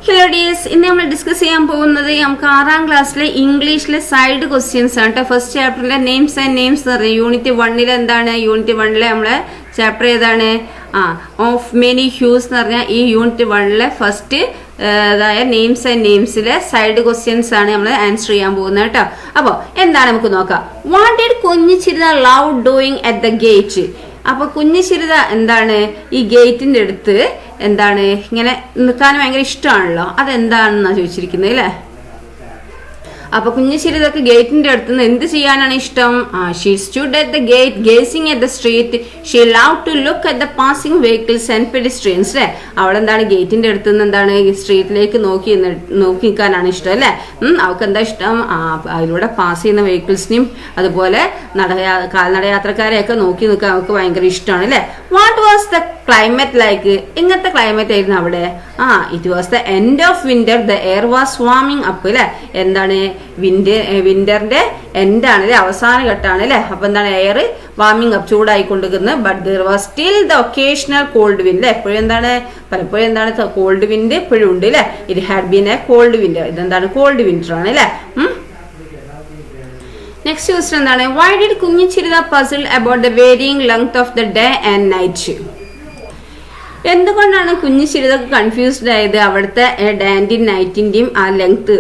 Hello dears, ഇന്ന് നമ്മൾ discuss ചെയ്യാൻ പോകുന്നത് നമുക്ക് 6ാം ക്ലാസ്സിലെ ഇംഗ്ലീഷിലെ സൈഡ് ക്വസ്റ്റ്യൻസ് ആണ് കേട്ടോ. ഫസ്റ്റ് ചാപ്റ്ററിലെ നെയിംസ് ആൻഡ് നെയിംസ് എന്ന് പറയുന്നത് യൂണിറ്റ് 1 എന്താണ്? യൂണിറ്റ് 1 നമ്മളെ ചാപ്റ്റർ ഏതാണ്? ഓഫ് മെനി ഹ്യൂസ് എന്ന് പറഞ്ഞാൽ ഈ യൂണിറ്റ് 1 ഫസ്റ്റ് അതായ നെയിംസ് ആൻഡ് നെയിംസിലെ സൈഡ് ക്വസ്റ്റ്യൻസ് ആണ് നമ്മൾ ആൻസർ ചെയ്യാൻ പോകുന്നത് കേട്ടോ. അപ്പോൾ എന്താണ് നമുക്ക് നോക്കാം. What did Kunjichirutha love doing at the gate? അപ്പൊ കുഞ്ഞിച്ചിരുത എന്താണ് ഈ ഗേറ്റിന്റെ അടുത്ത് എന്താണ് ഇങ്ങനെ നിൽക്കാൻ ഭയങ്കര ഇഷ്ടമാണല്ലോ, അതെന്താണെന്നാ ചോദിച്ചിരിക്കുന്നത് അല്ലേ. അപ്പൊ കുഞ്ഞിച്ചിരുതൊക്കെ ഗേറ്റിന്റെ അടുത്ത് നിന്ന് എന്ത് ചെയ്യാനാണ് ഇഷ്ടം? She stood at the gate gazing at the street. She love to look at the passing vehicles and pedestrians അല്ലെ. അവളെന്താണ് ഗേറ്റിന്റെ അടുത്ത് നിന്ന് എന്താണ് സ്ട്രീറ്റിലേക്ക് നോക്കി നിൽക്കാനാണ് ഇഷ്ടം അല്ലെ. അവൾക്ക് എന്താ ഇഷ്ടം? അതിലൂടെ പാസ് ചെയ്യുന്ന വെഹിക്കിൾസിനെയും അതുപോലെ കാൽനടയാത്രക്കാരെയൊക്കെ നോക്കി നിൽക്കാൻ അവൾക്ക് ഭയങ്കര ഇഷ്ടമാണ് അല്ലെ. What was the climate like? എങ്ങനത്തെ ക്ലൈമറ്റ് ആയിരുന്നു അവിടെ? It was the end of winter. The air was warming up അല്ലെ. എന്താണ് വിന്ററിന്റെ എൻഡ് ആണ് അല്ലെ, അവസാന ഘട്ടമാണ് അല്ലെ. അപ്പൊ എന്താണ് എയർ വാർമിംഗ് അപ്പ്, ചൂടായിക്കൊണ്ടിരിക്കുന്നത്. But there was still the occasional cold wind. എപ്പോഴും എന്താണ് പലപ്പോഴും എന്താണ് കോൾഡ് വിൻഡ് എപ്പോഴും ഉണ്ട് അല്ലെ. It had been a cold winter. ഇതെന്താണ് കോൾഡ് വിന്റർ ആണ് അല്ലെ. നെക്സ്റ്റ് ക്വസ്റ്റ്യൻ എന്താണ്? Why did Kunjichirutha puzzle about the varying length of the day and night? എന്തുകൊണ്ടാണ് കുഞ്ഞിച്ചിരുതൊക്കെ കൺഫ്യൂസ്ഡ് ആയത്? അവിടുത്തെ ഡേന്റെയും നൈറ്റിന്റെയും ആ ലെങ്ത്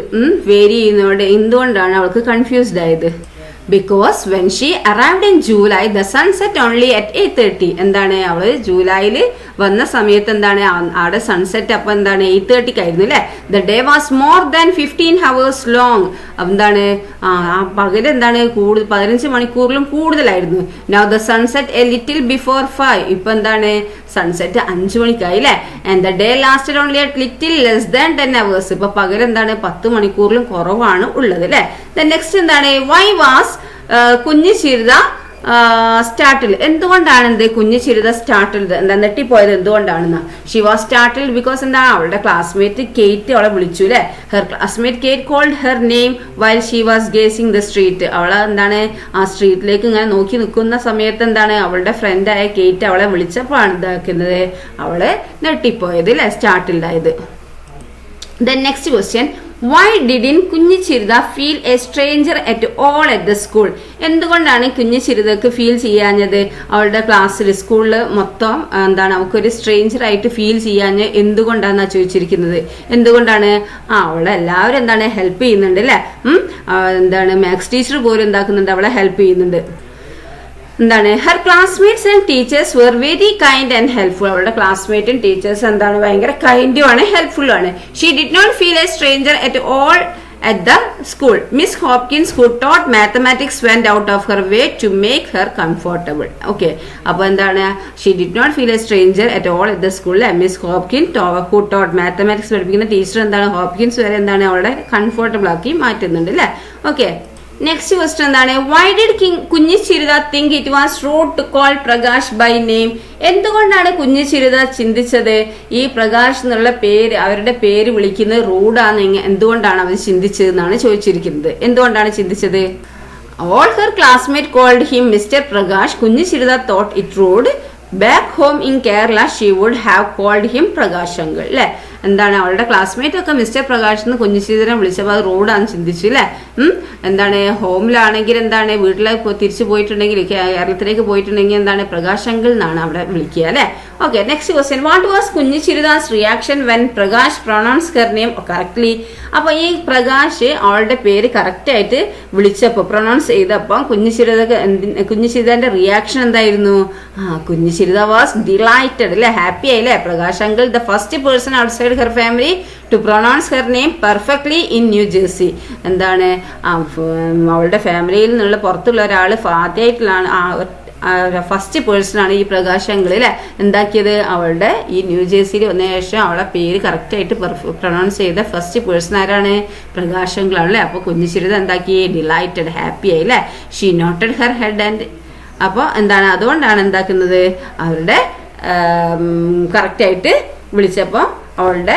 വേരി ചെയ്യുന്നതോടെ എന്തുകൊണ്ടാണ് അവൾക്ക് കൺഫ്യൂസ്ഡ് ആയത്? Because when she arrived in July the sunset only at 8:30. എന്താണ് അവള് ജൂലൈയിൽ വന്ന സമയത്ത് എന്താണ് അവിടെ സൺസെറ്റ് അപ്പൊ എന്താണ് 8:30 ആയിരുന്നു അല്ലെ. The day was more than 15 hours long. എന്താണ് ആ പകൽ എന്താണ് 15 മണിക്കൂറിലും കൂടുതലായിരുന്നു. Now the sunset A little before 5. ഇപ്പൊ എന്താണ് സൺസെറ്റ് 5 മണിക്കായി അല്ലെ. And the day lasted only at little less than 10 hours. ഇപ്പൊ പകൽ എന്താണ് 10 മണിക്കൂറിലും കുറവാണ് ഉള്ളത് അല്ലെ. നെക്സ്റ്റ് എന്താണ്? Why was Kunjichirutha startle? എന്തുകൊണ്ടാണ് കുഞ്ഞിച്ചിരുത സ്റ്റാർട്ടിൽ എന്താ നെട്ടിപ്പോയത്? എന്തുകൊണ്ടാണെന്ന്? ഷി വാസ് സ്റ്റാർട്ടിൽ ബിക്കോസ് എന്താണ് അവളുടെ ക്ലാസ്മേറ്റ് കേറ്റ് അവളെ വിളിച്ചു അല്ലെ. Her classmate Kate called her name while she was gazing the street. അവളെ എന്താണ് ആ സ്ട്രീറ്റിലേക്ക് ഇങ്ങനെ നോക്കി നിൽക്കുന്ന സമയത്ത് എന്താണ് അവളുടെ ഫ്രണ്ടായ കേറ്റ് അവളെ വിളിച്ചപ്പോഴാണ് ഇതാക്കുന്നത് അവളെ നെട്ടിപ്പോയത് അല്ലെ, സ്റ്റാർട്ടിലായത്. Then next question, why didn't Kunjichirutha feel a stranger at all at the school? എന്തുകൊണ്ടാണ് കുഞ്ഞിച്ചിരുതക്ക് ഫീൽ ചെയ്യാഞ്ഞത്? അവളുടെ ക്ലാസ്സിൽ സ്കൂളിൽ മൊത്തം എന്താണ് അവൾക്കൊരു സ്ട്രേഞ്ചർ ആയിട്ട് ഫീൽ ചെയ്യാഞ്ഞ് എന്തുകൊണ്ടാണെന്നാ ചോദിച്ചിരിക്കുന്നത്. എന്തുകൊണ്ടാണ്? അവളെ എല്ലാവരും എന്താണ് ഹെൽപ്പ് ചെയ്യുന്നുണ്ട് അല്ലെ. എന്താണ് മാത്സ് ടീച്ചർ പോലും എന്താക്കുന്നുണ്ട്, അവളെ ഹെൽപ്പ് ചെയ്യുന്നുണ്ട്. എന്താണ് her classmates and teachers were very kind and helpful. അവളുടെ ക്ലാസ്മേറ്റും ടീച്ചേഴ്സ് എന്താണ് ഭയങ്കര കൈൻഡും ആണ് ഹെൽപ്ഫുള്ളും ആണ്. She did not feel a stranger at all at the school. Miss Hopkins, who taught mathematics, went out of her way to make her comfortable. Okay, അപ്പോൾ എന്താണ് she did not feel a stranger at all at the school. Miss Hopkins, who taught mathematics, പഠിപ്പിക്കുന്ന teacher എന്താണ് Hopkins വരെ എന്താണ് അവളെ comfortable ആക്കി മാറ്റുന്നുണ്ട് അല്ലേ. ഓക്കെ, നെക്സ്റ്റ് ക്വസ്റ്റ്യൻ എന്താണ്? Why did Kunjichirutha think it was rude to call Prakash by name? എന്തുകൊണ്ടാണ് കുഞ്ഞിച്ചിരുത ചിന്തിച്ചത് ഈ പ്രകാശ് എന്നുള്ള പേര് അവരുടെ പേര് വിളിക്കുന്നത് റൂഡാന്ന്? എന്തുകൊണ്ടാണ് അവർ ചിന്തിച്ചതെന്നാണ് ചോദിച്ചിരിക്കുന്നത്. എന്തുകൊണ്ടാണ് ചിന്തിച്ചത്? All her classmate called him mister Prakash. Kunjichirutha thought it rude. Back home in Kerala she would have called him Prakash uncle അല്ലെ. എന്താണ് അവളുടെ ക്ലാസ്മേറ്റ് ഒക്കെ മിസ്റ്റർ പ്രകാശ് എന്ന് കുഞ്ഞിച്ചിരുതനെ വിളിച്ചപ്പോൾ അത് റോഡാന്ന് ചിന്തിച്ചു അല്ലെ. എന്താണ് ഹോമിലാണെങ്കിൽ എന്താണ് വീട്ടിലേക്ക് തിരിച്ചു പോയിട്ടുണ്ടെങ്കിൽ കേരളത്തിലേക്ക് പോയിട്ടുണ്ടെങ്കിൽ എന്താണ് പ്രകാശ് അങ്കിൾ എന്നാണ് അവിടെ വിളിക്കുക അല്ലെ. Okay, next question, what was Kunjichirutha's reaction when Prakash pronounce her name correctly? അപ്പൊ ഈ പ്രകാശ് അവളുടെ പേര് കറക്റ്റ് ആയിട്ട് വിളിച്ചപ്പോ പ്രൊണൗൺസ് ചെയ്തപ്പോ കുഞ്ഞിച്ചിരുതന്റെ റിയാക്ഷൻ എന്തായിരുന്നു? കുഞ്ഞിച്ചിരുത വാസ് ഡിലൈറ്റഡ് അല്ലെ, ഹാപ്പി ആയില്ലേ. Prakash uncle the first person outside her family to pronounce her name perfectly in New Jersey. എന്താണ് അവളുടെ ഫാമിലിയിൽ നിന്നുള്ള പുറത്തുള്ള ഒരാൾ ആദ്യമായിട്ടുള്ളാണ് ഫസ്റ്റ് പേഴ്സൺ ആണ് ഈ പ്രകാശ് അങ്കിൾ അല്ലെ എന്താക്കിയത്. അവളുടെ ഈ ന്യൂ ജേഴ്സിയിൽ വന്ന ശേഷം അവളെ പേര് കറക്റ്റ് ആയിട്ട് പ്രൊനൗൺസ് ചെയ്ത ഫസ്റ്റ് പേഴ്സൺ ആരാണ്? പ്രകാശ് അങ്കിൾ ആണല്ലേ. അപ്പൊ കുഞ്ഞിച്ചിരുത എന്താക്കി? ഡിലൈറ്റഡ്, ഹാപ്പി ആയി അല്ലെ. She noted her head and അപ്പോൾ എന്താണ് അതുകൊണ്ടാണ് എന്താക്കുന്നത് അവരുടെ കറക്റ്റ് ആയിട്ട് വിളിച്ചപ്പോൾ അവളുടെ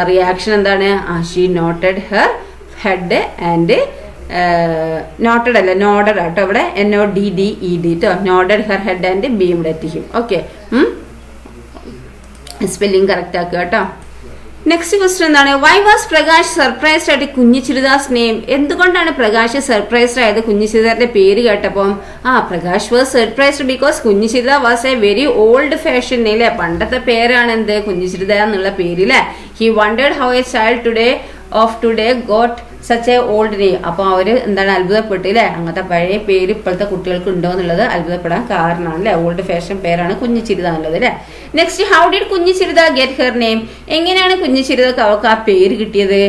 റിയാക്ഷൻ എന്താണ്? She noted her head and noted അല്ല നോഡഡ് ആട്ടോ ഇവിടെ NODDED കേട്ടോ. Nodded her head and beamed at him. Okay, spelling correct ആക്കുക കേട്ടോ. നെക്സ്റ്റ് ക്വസ്റ്റ്യൻ എന്താണ്? വൈ വാസ് പ്രകാശ് സർപ്രൈസ്ഡ് ആയിട്ട് കുഞ്ഞിച്ചിരിദാസ് നെയിം? എന്തുകൊണ്ടാണ് പ്രകാശ് സർപ്രൈസ്ഡ് ആയത് കുഞ്ഞിച്ചിരിദാന്റെ പേര് കേട്ടപ്പം? Prakash was surprised because Kunjichirutha was a very old fashion അല്ലേ, പണ്ടത്തെ പേരാണ് എന്ത് കുഞ്ഞിച്ചിരിദ എന്നുള്ള പേര് അല്ലേ. He wondered how a child today got such a old name. അപ്പോൾ അവര് എന്താണ് അത്ഭുതപ്പെട്ടു അല്ലേ, അങ്ങനത്തെ പഴയ പേര് ഇപ്പോഴത്തെ കുട്ടികൾക്ക് ഉണ്ടോ എന്നുള്ളത് അത്ഭുതപ്പെടാൻ കാരണമാണ് അല്ലെ. ഓൾഡ് ഫാഷൻ പേരാണ് കുഞ്ഞിച്ചിരിദ എന്നുള്ളത് അല്ലെ. Next, how did Kunjichirutha get her name? എങ്ങനെയാണ് കുഞ്ഞിച്ചിരിദക്ക് അവർക്ക് ആ പേര് കിട്ടിയത്?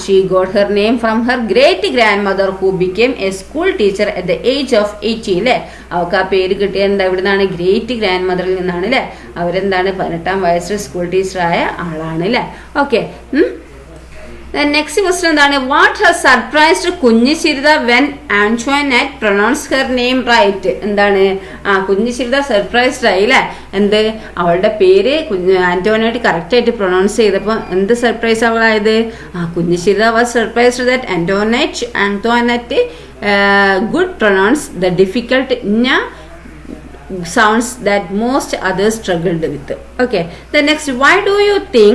She got her name from her great grandmother who became a school teacher at the age of 80 അല്ലെ. അവർക്ക് ആ പേര് കിട്ടിയത് എന്താ? ഇവിടുന്നാണ്, ഗ്രേറ്റ് ഗ്രാൻഡ് മദറിൽ നിന്നാണ് അല്ലെ. അവരെന്താണ് 18-ാം വയസ്സിൽ സ്കൂൾ ടീച്ചറായ ആളാണ് അല്ലെ. ഓക്കെ. നെക്സ്റ്റ് ക്വസ്റ്റ്യൻ എന്താണ്? What has surprised Kunjichirutha when Antoinette pronounce her name right? എന്താണ്? കുഞ്ഞിച്ചിരിദ സർപ്രൈസ്ഡ് ആയി അല്ലെ. എന്ത്? അവളുടെ പേര് ആന്റോനറ്റ് കറക്റ്റ് ആയിട്ട് പ്രൊനൗൺസ് ചെയ്തപ്പോൾ എന്ത് സർപ്രൈസ് അവളായത്? Kunjichirutha was surprised that Antoinette could pronounce the difficult sounds that most others struggled with. Okay. The next, why do you think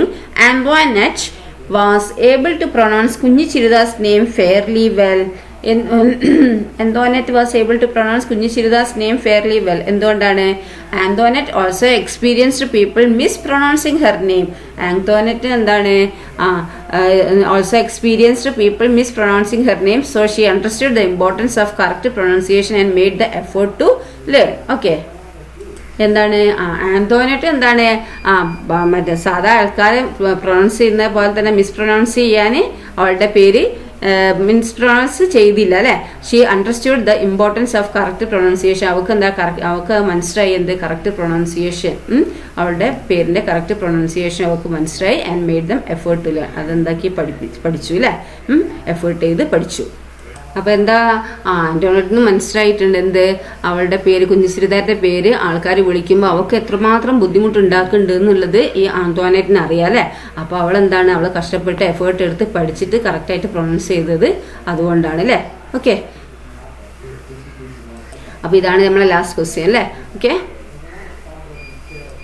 Antoinette was able to pronounce കുഞ്ഞിച്ചിരിദാ's name fairly well? Antoinette was able to pronounce കുഞ്ഞിച്ചിരിദാ's name fairly well. എന്തുകൊണ്ടാണ്? Antoinette also experienced people mispronouncing her name. Antoinette എന്താണ്? Also experienced people mispronouncing her name, so she understood the importance of correct pronunciation and made the effort to learn. Okay. എന്താണ്? ആന്തോനറ്റ് എന്താണ്? മറ്റേ സാധാ ആൾക്കാരെ pronounce ചെയ്യുന്ന പോലെ തന്നെ മിസ്പ്രൊനൗൺസ് ചെയ്യാൻ അവളുടെ പേര് മിസ്പ്രൊനൗൺസ് ചെയ്തില്ല അല്ലെ. She understood the importance of correct pronunciation. അവൾക്ക് എന്താ അവൾക്ക് മനസ്സിലായി എന്ത്? കറക്റ്റ് പ്രൊനൗൺസിയേഷൻ, അവളുടെ പേരിന്റെ കറക്റ്റ് പ്രൊനൗൺസിയേഷൻ അവൾക്ക് മനസ്സിലായി. And made them effort to learn. അതെന്താക്കി പഠിച്ചു അല്ലെ. എഫേർട്ട് ചെയ്ത് പഠിച്ചു. അപ്പൊ എന്താ? ആന്റോണറ്റിന് മനസ്സിലായിട്ടുണ്ട് എന്ത്? അവളുടെ പേര് കുഞ്ഞിച്ചിരിദാന്റെ പേര് ആൾക്കാർ വിളിക്കുമ്പോൾ അവൾക്ക് എത്രമാത്രം ബുദ്ധിമുട്ടുണ്ടാക്കുന്നുണ്ട് എന്നുള്ളത് ഈ ആന്റോണറ്റിന് അറിയാം അല്ലെ. അപ്പൊ അവൾ എന്താണ്? അവൾ കഷ്ടപ്പെട്ട് എഫേർട്ട് എടുത്ത് പഠിച്ചിട്ട് കറക്റ്റായിട്ട് പ്രൊനൗൺസ് ചെയ്തത് അതുകൊണ്ടാണ് അല്ലെ. ഓക്കെ. അപ്പൊ ഇതാണ് നമ്മളെ ലാസ്റ്റ് ക്വസ്റ്റ്യൻ അല്ലേ. ഓക്കെ.